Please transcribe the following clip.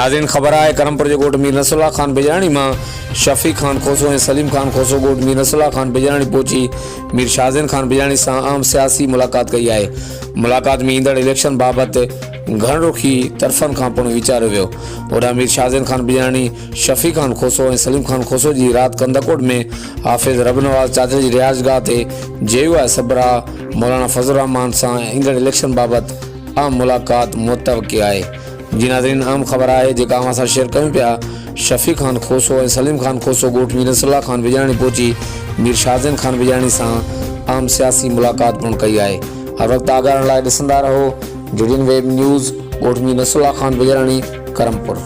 नाज़रीन ख़बर है करमपुर जो ॻोठ मीर नसरुल्ला ख़ान बिजाणी में शफ़ी ख़ान खोसो और सलीम ख़ान खोसो ॻोठ मीर नसरुल्ला ख़ान बिजाणी पहुची मीर शाहज़ैन ख़ान बिजाणी से आम सियासी मुलाक़ात कई है। मुलाक़ात में ईंदड़ इलेक्शन बाबत घण रुखी तरफ़नि खां पिणु वीचारियो वियो। ओॾां मीर शाहज़ैन ख़ान बिजाणी शफ़ी ख़ान खोसो और सलीम ख़ान खोसो की रात कंदकोट में हाफ़िज़ रबनवाज़ चाचा जी रिहाइशगाह ते जेयू आहे सबरा मौलाना फज़लुर रहमान से ईंदड़ इलेक्शन बाबत आम मुलाक़ात मुतवक़्क़ी है। जी नाज़रीन आम ख़बर है जेका अवां सां शेयर कयूं पिया। शफ़ी ख़ान खोसो और सलीम ख़ान खोसो ॻोठ मीर नसरुल्ला ख़ान बिजाणी पहुची मीर शाहज़ैन ख़ान बिजाणी से आम सियासी मुलाक़ात पिणु कई है। हर वक्त आगाहण लाइ ॾिसंदा रहो JDN वेब न्यूज़ ॻोठ मीर नसरुल्ला ख़ान बिजाणी करमपुर।